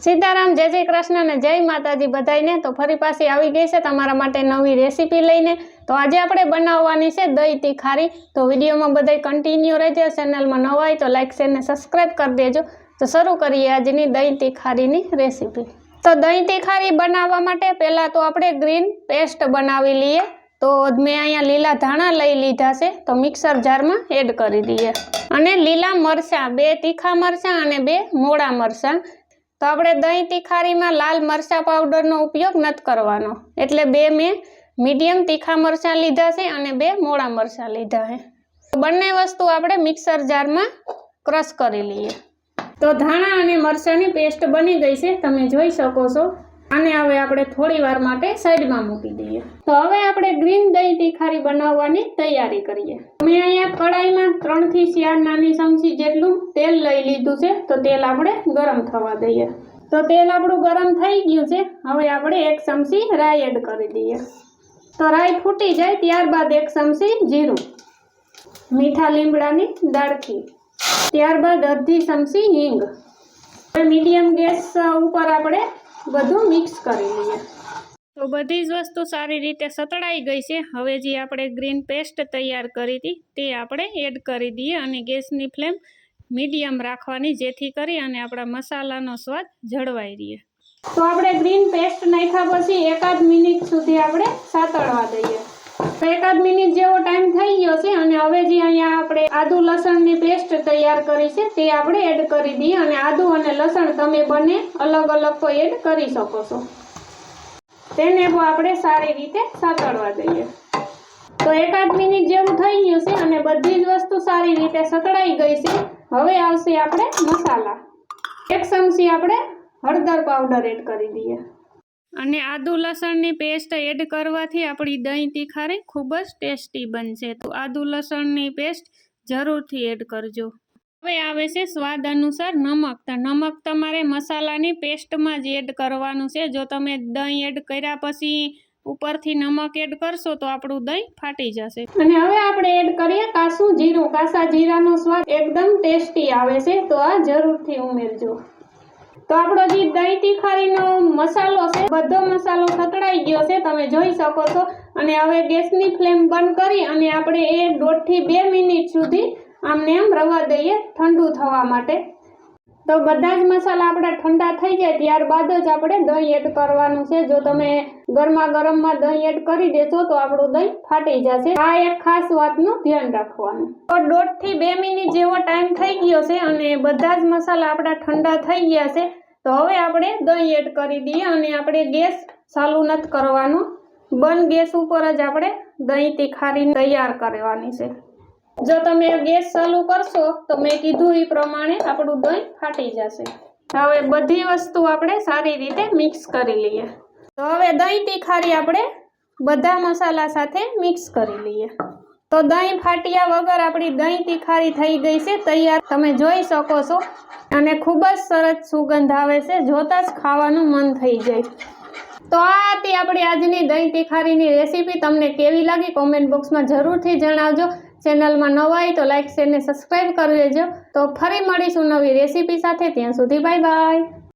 सीताराम जय जय कृष्ण ने जय माताजी बधाईने। तो फरी पाછી આવી ગઈ છે તમારા માટે નવી રેસીपी લઈને। तो આજે આપણે બનાવવાની છે દહીં તીખારી। तो વિડીયોમાં બધાય કન્ટિન્યુ રહેજો। ચેનલમાં નવા હોય તો લાઈક શેર ને સબસ્ક્રાઇબ કરી દેજો। તો શરૂ કરીએ આજની દહીં તીખારીની રેસીપી। તો દહીં તીખારી બનાવવા માટે પહેલા તો આપણે ગ્રીન પેસ્ટ બનાવી લઈએ। तो मैं अहींया लीला धाणा लई लीधा छे तो मिक्सर जार में एड करी दीए अने लीला मरचा 2 तीखा मरचा अने 2 मोड़ा मरचा। तो आपणे दही तीखारी में लाल मरचा पाउडर नो उपयोग नत करवानो एटले 2 में मीडियम तीखा मरचा लीधा छे अने 2 मोड़ा मरचा लीधा है। बंने वस्तु आपणे मिक्सर जार में क्रश करी लीए। तो धाणा अने मरचानी पेस्ट बनी गई छे तमे जोई शको छो। आने हवे आपणे थोड़ी वार माटे साइड में मूकी दीए। तो हवे आपणे ग्रीन दही तीखारी बनाववानी तैयारी करीए। मैं अहींया कढ़ाई में 3 થી 4 नानी चमची जेटलुं तेल लई लीधुं छे। तो तेल आपणे गरम थवा दईए। तो तेल आपणुं गरम थई गयुं छे। हवे आपणे 1 चमची राई एड करी दीए। तो राई फूटी जाय त्यारबाद 1 चमची जीरुं, मीठा લીમડાની દાળખી, त्यारबाद अर्धी चमची हींग। मीडियम गैस उपर आपणे બધું મિક્સ કરી લઈએ। તો બધી જ વસ્તુ સારી રીતે સતળાઈ ગઈ છે। હવે જે આપણે ગ્રીન પેસ્ટ તૈયાર કરી હતી તે આપણે એડ કરી દઈએ અને ગેસની ફ્લેમ મીડિયમ રાખવાની જેથી કરી અને આપણા મસાલાનો સ્વાદ જળવાઈ રહે। તો આપણે ગ્રીન પેસ્ટ નાખ્યા પછી 1 મિનિટ સુધી આપણે સાતળવા દઈએ। તો 1 મિનિટ જેવો ટાઈમ થઈ ગયો છે અને હવે જે અહીંયા આપણે આદુ લસણની પેસ્ટ તૈયાર કરી છે તે આપણે એડ કરી દઈએ અને આદુ અને લસણ તમે બંને અલગ અલગ તો એડ કરી શકો છો। તેને આપણે સારી રીતે સાતળવા દઈએ। તો 1 મિનિટ જેવું થઈ ગયું છે અને બધી જ વસ્તુ સારી રીતે સતળાઈ ગઈ છે। હવે આવશે આપણે મસાલા। 1 ચમચી આપણે હળદર પાવડર એડ કરી દઈએ અને આદુ લસણની પેસ્ટ એડ કરવાથી આપણી દહીં તીખારી ખૂબ જ ટેસ્ટી બનશે। તો આદુ લસણની પેસ્ટ જરૂરથી એડ કરજો। હવે આવે છે સ્વાદ અનુસાર નમક। તો નમક તમારે મસાલાની પેસ્ટમાં જ એડ કરવાનું છે। જો તમે દહીં એડ કર્યા પછી ઉપરથી નમક એડ કરશો તો આપણું દહીં ફાટી જશે। અને હવે આપણે એડ કરીએ કાસું જીરું। કાસા જીરાનો સ્વાદ એકદમ ટેસ્ટી આવે છે તો આ જરૂરથી ઉમેરજો। तो आपणो जे दही तीखारीनो मसालो छे बधो मसालो सतळाई गयो छे तमे जोई शको छो। अने हवे गैसनी फ्लेम बंद करी अने आपणे 1.5 થી 2 मिनिट सुधी आमने आम रवा दईए ठंडू थवा माटे। तो बधा ज मसाला आपणा ठंडा थई जाय त्यारबाद ज आपणे दही एड करवानुं छे। जो तमे गरमा गरम में दही एड करी देशो तो आपणुं दही फाटी जशे। आ एक खास वातनुं ध्यान राखवानुं। तो 1.5 થી 2 मिनिट जेवो टाइम थई गयो छे अने बधा ज मसाला आपणा ठंडा थई गया छे। तो हवे आपणे दही एड करी दीए अने आपणे गैस चालू नत करवानो। बंद गैस उपर ज आपणे दही तीखारी तैयार करवानी छे। जो तमे गैस चालू करशो तो मैं कीधुं ई प्रमाणे आपणुं दही फाटी जशे। हवे बधी वस्तु आपणे सारी रीते मिक्स करी लईए। तो हवे दही तीखारी आपणे बधा मसाला साथे मिक्स करी लईए। तो दही फाट्या वगर आपणी दही तीखारी थई गई छे तैयार तमे जोई शको छो અને ખૂબ જ સરસ સુગંધ આવે છે। જોતા જ ખાવાનું મન થઈ જાય। તો આ હતી આપણી આજની દહીં તીખારીની રેસીપી। તમને કેવી લાગી કોમેન્ટ બોક્સમાં જરૂરથી જણાવજો। ચેનલમાં નવા હોય તો લાઈક શેર ને સબસ્ક્રાઇબ કરી લેજો। તો ફરી મળીશું નવી રેસીપી સાથે। ત્યાં સુધી બાય બાય।